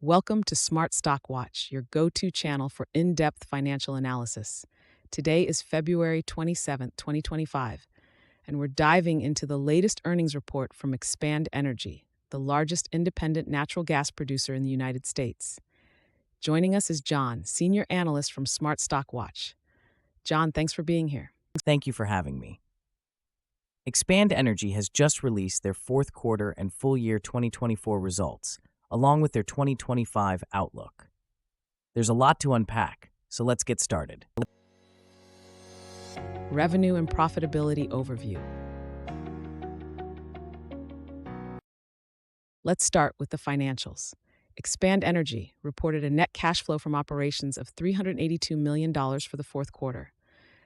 Welcome to Smart Stock Watch, your go-to channel for in-depth financial analysis. Today is February 27th, 2025, and we're diving into the latest earnings report from Expand Energy, the largest independent natural gas producer in the United States. Joining us is John, senior analyst from Smart Stock Watch. John, thanks for being here. Thank you for having me. Expand Energy has just released their fourth quarter and full year 2024 results, along with their 2025 outlook. There's a lot to unpack, so let's get started. Revenue and profitability overview. Let's start with the financials. Expand Energy reported a net cash flow from operations of $382 million for the fourth quarter.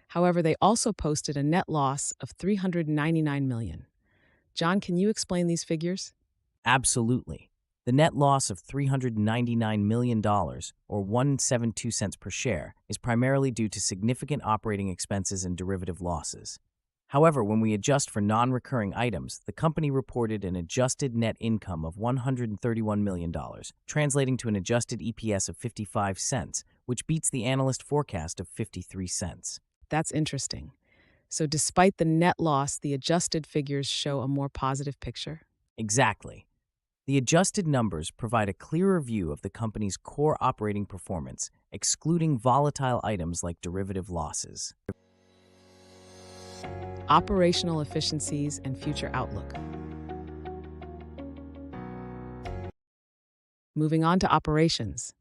However, they also posted a net loss of $399 million. John, can you explain these figures? Absolutely. The net loss of $399 million, or 1.72 cents per share, is primarily due to significant operating expenses and derivative losses. However, when we adjust for non-recurring items, the company reported an adjusted net income of $131 million, translating to an adjusted EPS of 55 cents, which beats the analyst forecast of 53 cents. That's interesting. So despite the net loss, the adjusted figures show a more positive picture? Exactly. The adjusted numbers provide a clearer view of the company's core operating performance, excluding volatile items like derivative losses. Operational efficiencies and future outlook. Moving on to operations.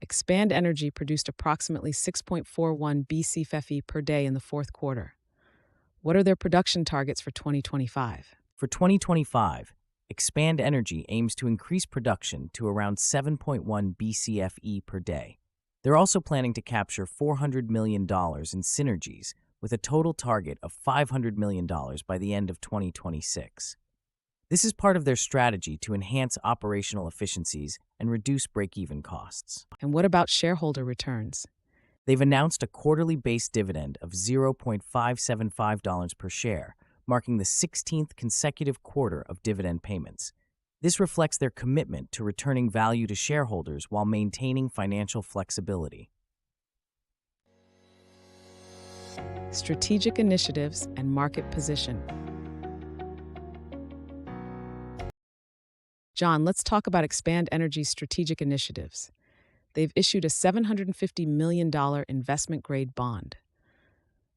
Expand Energy produced approximately 6.41 Bcfe per day in the fourth quarter. What are their production targets for 2025? For 2025, Expand Energy aims to increase production to around 7.1 Bcfe per day. They're also planning to capture $400 million in synergies, with a total target of $500 million by the end of 2026. This is part of their strategy to enhance operational efficiencies and reduce break-even costs. And what about shareholder returns? They've announced a quarterly base dividend of $0.575 per share, marking the 16th consecutive quarter of dividend payments. This reflects their commitment to returning value to shareholders while maintaining financial flexibility. Strategic initiatives and market position. John, let's talk about Expand Energy's strategic initiatives. They've issued a $750 million investment-grade bond.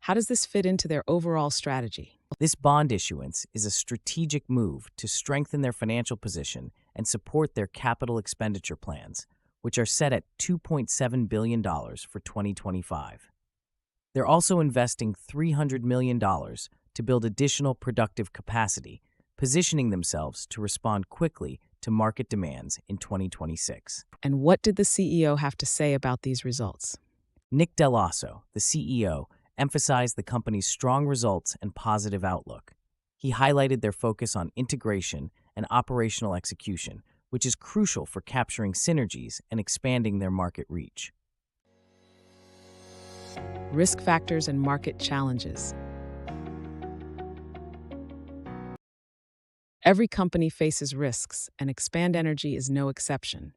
How does this fit into their overall strategy? This bond issuance is a strategic move to strengthen their financial position and support their capital expenditure plans, which are set at $2.7 billion for 2025. They're also investing $300 million to build additional productive capacity, positioning themselves to respond quickly to market demands in 2026. And what did the CEO have to say about these results? Nick Dell'Osso, the CEO, emphasized the company's strong results and positive outlook. He highlighted their focus on integration and operational execution, which is crucial for capturing synergies and expanding their market reach. Risk factors and market challenges. Every company faces risks, and Expand Energy is no exception.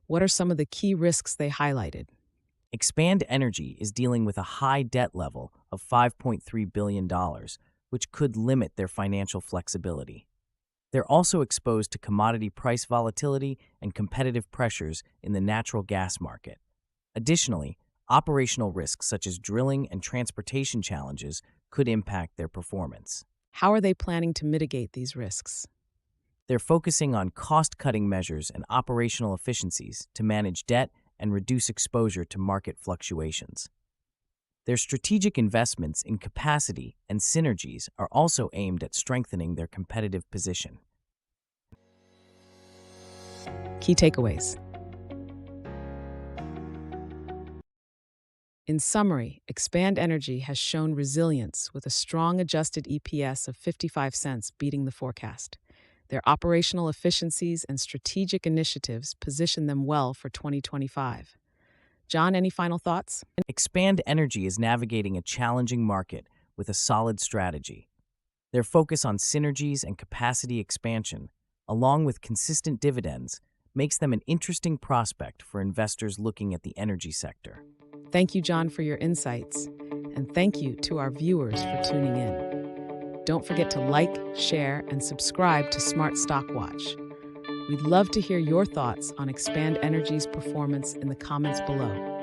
What are some of the key risks they highlighted? Expand Energy is dealing with a high debt level of $5.3 billion, which could limit their financial flexibility. They're also exposed to commodity price volatility and competitive pressures in the natural gas market. Additionally, operational risks such as drilling and transportation challenges could impact their performance. How are they planning to mitigate these risks? They're focusing on cost-cutting measures and operational efficiencies to manage debt and reduce exposure to market fluctuations. Their strategic investments in capacity and synergies are also aimed at strengthening their competitive position. Key takeaways. In summary, Expand Energy has shown resilience with a strong adjusted EPS of 55 cents, beating the forecast. Their operational efficiencies and strategic initiatives position them well for 2025. John, any final thoughts? Expand Energy is navigating a challenging market with a solid strategy. Their focus on synergies and capacity expansion, along with consistent dividends, makes them an interesting prospect for investors looking at the energy sector. Thank you, John, for your insights. And thank you to our viewers for tuning in. Don't forget to like, share, and subscribe to Smart Stock Watch. We'd love to hear your thoughts on Expand Energy's performance in the comments below.